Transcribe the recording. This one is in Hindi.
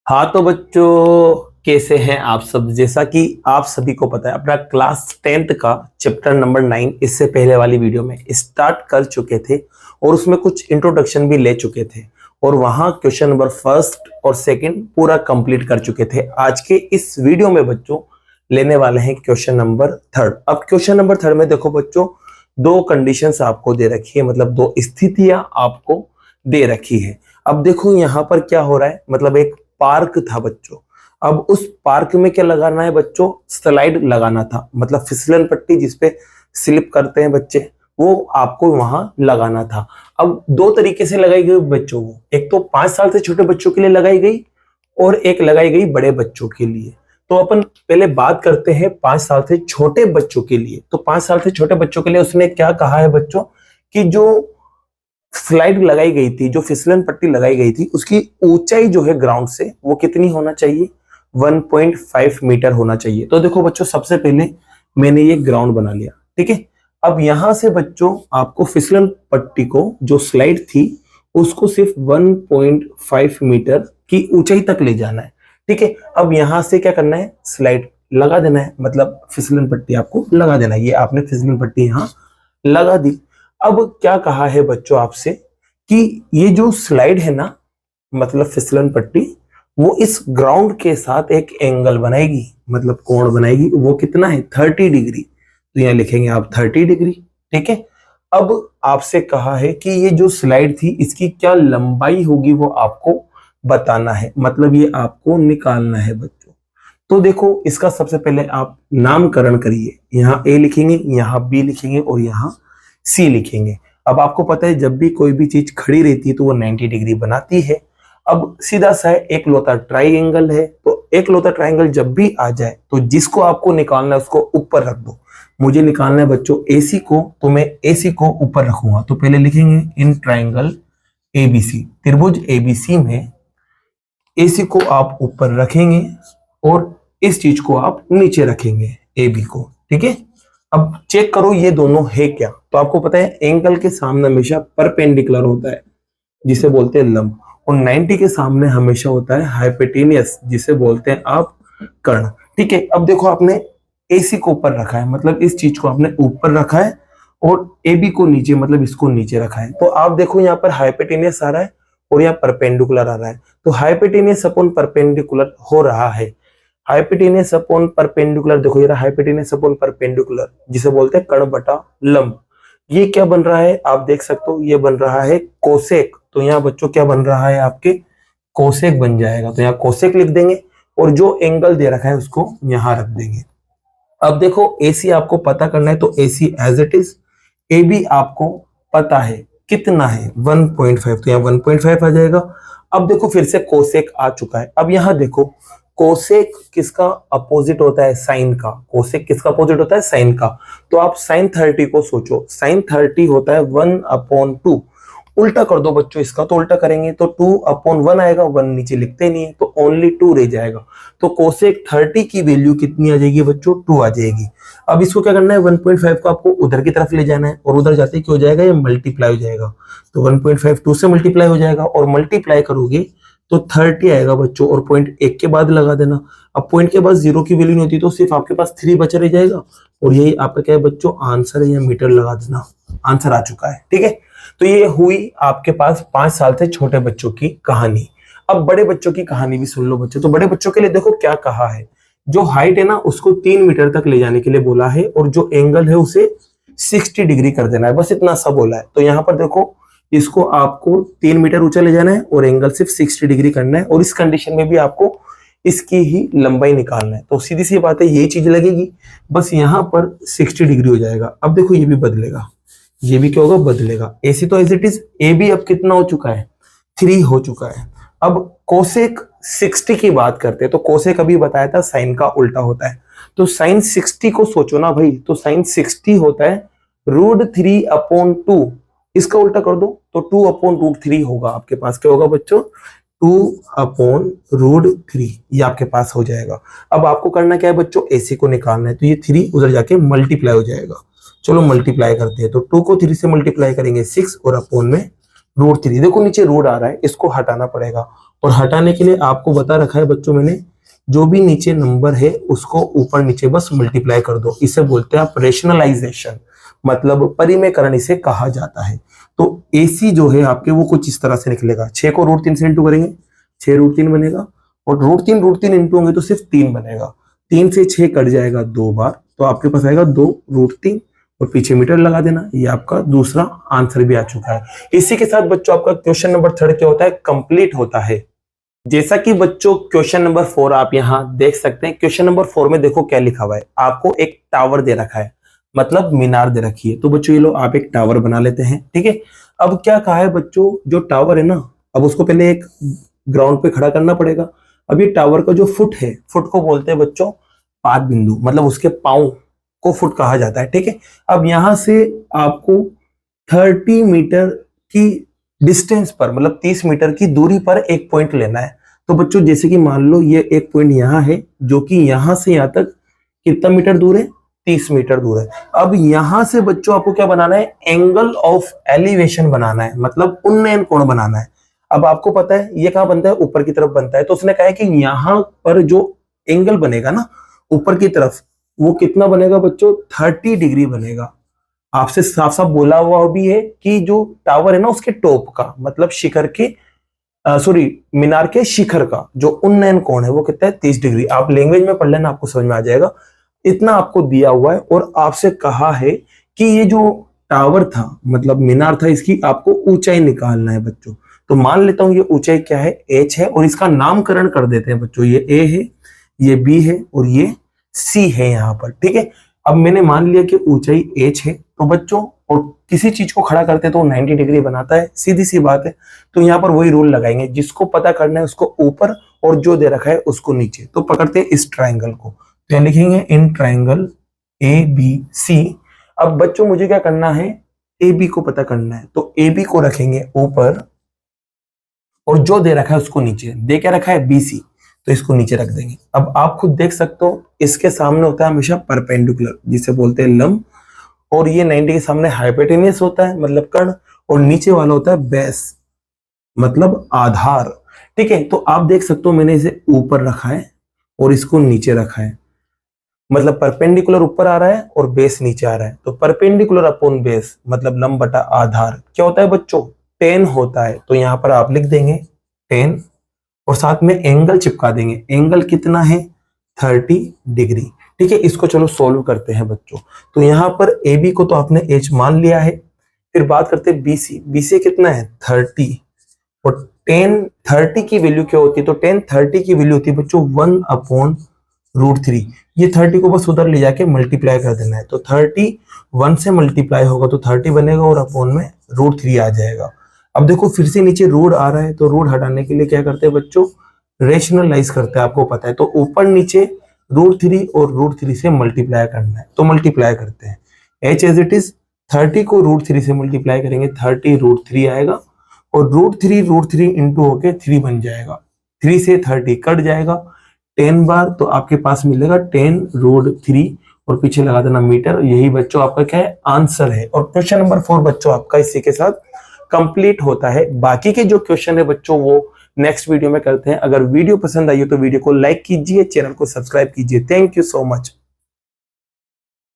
हाँ तो बच्चों, कैसे हैं आप सब। जैसा कि आप सभी को पता है, अपना क्लास 10th का चैप्टर नंबर 9 इससे पहले वाली वीडियो में स्टार्ट कर चुके थे और उसमें कुछ इंट्रोडक्शन भी ले चुके थे और वहां क्वेश्चन नंबर फर्स्ट और सेकंड पूरा कंप्लीट कर चुके थे। आज के इस वीडियो में बच्चों लेने वाले हैं क्वेश्चन नंबर थर्ड। अब क्वेश्चन नंबर थर्ड में देखो बच्चों, दो कंडीशंस आपको दे रखी है, मतलब दो स्थितियां आपको दे रखी है। अब देखो यहाँ पर क्या हो रहा है, मतलब एक पार्क था बच्चों। अब उस पार्क में क्या लगाना है बच्चों, स्लाइड लगाना था, मतलब फिसलन पट्टी जिसपे स्लिप करते हैं बच्चे, वो आपको वहां लगाना था। अब दो तरीके से लगाई गई बच्चों को, एक तो 5 साल से छोटे बच्चों के लिए लगाई गई और एक लगाई गई बड़े बच्चों के लिए। तो अपन पहले बात करते हैं 5 साल से छोटे बच्चों के लिए। तो 5 साल से छोटे बच्चों के लिए उसने क्या कहा है बच्चों, कि जो स्लाइड लगाई गई थी, जो फिसलन पट्टी लगाई गई थी, उसकी ऊंचाई जो है ग्राउंड से वो कितनी होना चाहिए, 1.5 मीटर होना चाहिए। तो देखो बच्चों, सबसे पहले मैंने ये ग्राउंड बना लिया, ठीक है। अब यहां से बच्चों आपको फिसलन पट्टी को, जो स्लाइड थी, उसको सिर्फ 1.5 मीटर की ऊंचाई तक ले जाना है, ठीक है। अब यहां से क्या करना है, स्लाइड लगा देना है, मतलब फिसलन पट्टी आपको लगा देना है। ये आपने फिसलन पट्टी यहां लगा दी। अब क्या कहा है बच्चों आपसे, कि ये जो स्लाइड है ना, मतलब फिसलन पट्टी, वो इस ग्राउंड के साथ एक एंगल बनाएगी, मतलब कोण बनाएगी। वो कितना है, 30 डिग्री। तो यहां लिखेंगे आप 30 डिग्री, ठीक है। अब आपसे कहा है कि ये जो स्लाइड थी, इसकी क्या लंबाई होगी वो आपको बताना है, मतलब ये आपको निकालना है बच्चों। तो देखो, इसका सबसे पहले आप नामकरण करिए। यहाँ ए लिखेंगे, यहाँ बी लिखेंगे और यहाँ सी लिखेंगे। अब आपको पता है, जब भी कोई भी चीज खड़ी रहती है तो वो 90 डिग्री बनाती है। अब सीधा सा है, एक लौता ट्राइंगल है, तो एक लौता ट्राइंगल जब भी आ जाए तो जिसको आपको निकालना है उसको ऊपर रख दो। मुझे निकालना है बच्चों एसी को, तो मैं एसी को ऊपर रखूंगा। तो पहले लिखेंगे इन ट्राइंगल एबीसी, त्रिभुज एबीसी में एसी को आप ऊपर रखेंगे और इस चीज को आप नीचे रखेंगे, एबी को, ठीक है। अब चेक करो ये दोनों है क्या। तो आपको पता है, एंगल के सामने हमेशा परपेंडिकुलर होता है, जिसे बोलते हैं लंब, और 90 के सामने हमेशा होता है हाइपोटेनियस, जिसे बोलते हैं आप कर्ण, ठीक है। अब देखो, आपने एसी को ऊपर रखा है, मतलब इस चीज को आपने ऊपर रखा है, और एबी को नीचे, मतलब इसको नीचे रखा है। तो आप देखो, यहाँ पर हाइपोटेनियस आ रहा है और यहाँ परपेंडिकुलर आ रहा है। तो हाइपोटेनियस अपॉन परपेंडिकुलर हो रहा है। हाइपोटेनियस अपॉन परपेंडिकुलर, देखो ये रहा हाइपोटेनियस अपॉन परपेंडिकुलर, जिसे बोलते हैं कर्ण बटा लंब। ये क्या बन रहा है, आप देख सकते हो, ये बन रहा है कोसेक। तो यहाँ बच्चों क्या बन रहा है, आपके कोसेक बन जाएगा। तो यहाँ कोसेक लिख देंगे और जो एंगल दे रखा है उसको यहाँ रख देंगे। अब देखो, एसी आपको पता करना है, तो एसी एज इट इज, एबी आपको पता है कितना है, 1.5, तो यहाँ 1.5 आ जाएगा। अब देखो, फिर से कोसेक आ चुका है। अब यहाँ देखो, कोसेक किसका अपोजिट होता है, साइन का। कोसेक किसका अपोजिट होता है, साइन का। तो आप साइन 30 को सोचो, साइन 30 होता है 1/2। उल्टा कर दो बच्चों इसका, तो उल्टा करेंगे तो 2/1 आएगा, 1 नीचे लिखते नहीं है तो ओनली 2 रह जाएगा। तो कोसेक 30 की वैल्यू कितनी आ जाएगी बच्चों, 2 आ जाएगी। अब इसको क्या करना है, 1.5 को आपको उधर की तरफ ले जाना है, और उधर जाते क्या हो जाएगा, ये मल्टीप्लाई हो जाएगा। तो 1.5 2 से मल्टीप्लाई हो जाएगा, और मल्टीप्लाई करोगे तो 30 आएगा बच्चों, और पॉइंट 1 के बाद लगा देना। अब पॉइंट के बाद 0 की वैल्यू नहीं होती, तो सिर्फ आपके पास 3 बचा रह जाएगा, और यही आपका क्या है बच्चों, आंसर है। या मीटर लगा देना, आंसर आ चुका है, ठीक है। तो ये हुई आपके पास 5 साल से छोटे बच्चों की कहानी। अब बड़े बच्चों की कहानी भी सुन लो बच्चों। तो बड़े बच्चों के लिए देखो क्या कहा है, जो हाइट है ना उसको 3 मीटर तक ले जाने के लिए बोला है, और जो एंगल है उसे 60 डिग्री कर देना है, बस इतना सा बोला है। तो यहाँ पर देखो, इसको आपको 3 मीटर ऊंचा ले जाना है और एंगल सिर्फ 60 डिग्री करना है, और इस कंडीशन में भी आपको इसकी ही लंबाई निकालना है। तो सीधी सी बात है, यही चीज लगेगी, बस यहाँ पर 60 डिग्री हो जाएगा। अब देखो, ये भी बदलेगा, ये भी क्या होगा, बदलेगा। एसी तो एज इट इज, ए भी अब कितना हो चुका है, 3 हो चुका है। अब कोसेक 60 की बात करते हैं, तो कोसेक अभी बताया था साइन का उल्टा होता है। तो साइन 60 को सोचो ना भाई, तो साइन 60 होता है √3/2। इसका उल्टा कर दो तो 2/√3 होगा। आपके पास क्या होगा बच्चों, 2/√3, ये आपके पास हो जाएगा। अब आपको करना क्या है बच्चों, एसी को निकालना है, तो ये 3 उधर जाके मल्टीप्लाई हो जाएगा। चलो मल्टीप्लाई करते हैं, तो 2 को 3 से मल्टीप्लाई करेंगे 6, और अपॉन में √3। देखो नीचे रूट आ रहा है, इसको हटाना पड़ेगा, और हटाने के लिए आपको बता रखा है बच्चों मैंने, जो भी नीचे नंबर है उसको ऊपर नीचे बस मल्टीप्लाई कर दो। इसे बोलते हैं आप रेशनलाइजेशन, मतलब परिमेयकरण इसे कहा जाता है। तो AC जो है आपके वो कुछ इस तरह से निकलेगा, 6 को √3 से इंटू करेंगे 6 √3 बनेगा, और √3 इंटू होंगे तो सिर्फ 3 बनेगा। 3 से 6 कट जाएगा 2 बार, तो आपके पास आएगा 2 √3 और पीछे मीटर लगा देना। ये आपका दूसरा आंसर भी आ चुका है। इसी के साथ बच्चों आपका क्वेश्चन नंबर 3 क्या होता है, कंप्लीट होता है। जैसा कि बच्चों क्वेश्चन नंबर 4 आप यहां देख सकते हैं। क्वेश्चन नंबर 4 में देखो क्या लिखा हुआ है, आपको एक टावर दे रखा है, मतलब मीनार दे रखी है। तो बच्चों ये लो आप एक टावर बना लेते हैं, ठीक है। अब क्या कहा है बच्चों, जो टावर है ना, अब उसको पहले एक ग्राउंड पे खड़ा करना पड़ेगा। अब ये टावर का जो फुट है, फुट को बोलते हैं बच्चों पाद बिंदु, मतलब उसके पांव को फुट कहा जाता है, ठीक है। अब यहां से आपको 30 मीटर की डिस्टेंस पर, मतलब 30 मीटर की दूरी पर एक पॉइंट लेना है। तो बच्चों जैसे कि मान लो ये एक पॉइंट यहाँ है, जो कि यहां से यहां तक कितना मीटर दूर है, 30 मीटर दूर है। अब यहां से बच्चों आपको क्या बनाना है, एंगल ऑफ एलिवेशन बनाना है, मतलब उन्नयन कोण बनाना है। अब आपको पता है ये कहां बनता है, ऊपर की तरफ बनता है। तो उसने कहा है कि यहां पर जो एंगल बनेगा ना ऊपर की तरफ, वो कितना बनेगा बच्चों, 30 डिग्री बनेगा। आपसे साफ साफ बोला हुआ भी है कि जो टावर है ना उसके टॉप का, मतलब शिखर के मीनार के शिखर का जो उन्नयन कोण है वो कितना है, 30 डिग्री। आप लैंग्वेज में पढ़ लेना, आपको समझ में आ जाएगा। इतना आपको दिया हुआ है और आपसे कहा है कि ये जो टावर था, मतलब मीनार था, इसकी आपको ऊंचाई निकालना है बच्चों। तो मान लेता हूं ये ऊंचाई क्या है, h है, और इसका नामकरण कर देते हैं बच्चों। ये a है, ये b है और ये c है यहाँ पर, ठीक है। अब मैंने मान लिया कि ऊंचाई h है, तो बच्चों और किसी चीज को खड़ा करते तो 90 डिग्री बनाता है, सीधी सी बात है। तो यहाँ पर वही रूल लगाएंगे, जिसको पता करना है उसको ऊपर और जो दे रखा है उसको नीचे। तो पकड़ते हैं इस ट्राइंगल को, तो लिखेंगे इन ट्राइंगल ABC। अब बच्चों मुझे क्या करना है, AB को पता करना है, तो AB को रखेंगे ऊपर और जो दे रखा है उसको नीचे। दे क्या रखा है, BC, तो इसको नीचे रख देंगे। अब आप खुद देख सकते हो इसके सामने होता है हमेशा परपेंडिकुलर, जिसे बोलते हैं लंब, और ये 90 के सामने हाइपोटेनियस होता है, मतलब कर्ण, और नीचे वाला होता है बेस, मतलब आधार, ठीक है। तो आप देख सकते हो मैंने इसे ऊपर रखा है और इसको नीचे रखा है, मतलब परपेंडिकुलर ऊपर आ रहा है और बेस नीचे आ रहा है। तो परपेंडिकुलर अपॉन बेस मतलब लंब बटा आधार क्या होता है बच्चों, 10 होता है। तो यहाँ पर आप लिख देंगे 10 और साथ में एंगल चिपका देंगे। एंगल कितना है, 30 डिग्री, ठीक है। इसको चलो सोल्व करते हैं बच्चों। तो यहाँ पर AB को तो आपने h मान लिया है। फिर बात करते हैं BC। BC कितना है, 30, और 10 30 की वैल्यू क्या होती है, तो 10 30 की वैल्यू होती है बच्चों 1/√3। ये 30 को बस उधर ले जाके मल्टीप्लाई कर देना है। तो 30 1 से मल्टीप्लाई होगा तो 30 बनेगा और अपॉन में √3 आ जाएगा। अब देखो फिर से नीचे रूट आ रहा है, तो रूट हटाने के लिए क्या करते हैं बच्चों, रेशनलाइज करते हैं, आपको पता है। तो ऊपर नीचे √3 और √3 से मल्टीप्लाई करना है, तो मल्टीप्लाई करते हैं। h एज इट इज 30 को √3 से मल्टीप्लाई करेंगे, 30 √3 आएगा, और √3 इंटू होके 3 बन जाएगा। 3 से 30 कट जाएगा 10 बार, तो आपके पास मिलेगा 10 √3 और पीछे लगा देना मीटर। यही बच्चों आपका क्या है, आंसर है। और क्वेश्चन नंबर 4 बच्चों आपका इसी के साथ कंप्लीट होता है। बाकी के जो क्वेश्चन है बच्चों वो नेक्स्ट वीडियो में करते हैं। अगर वीडियो पसंद आई हो तो वीडियो को लाइक कीजिए, चैनल को सब्सक्राइब कीजिए। Thank you so much.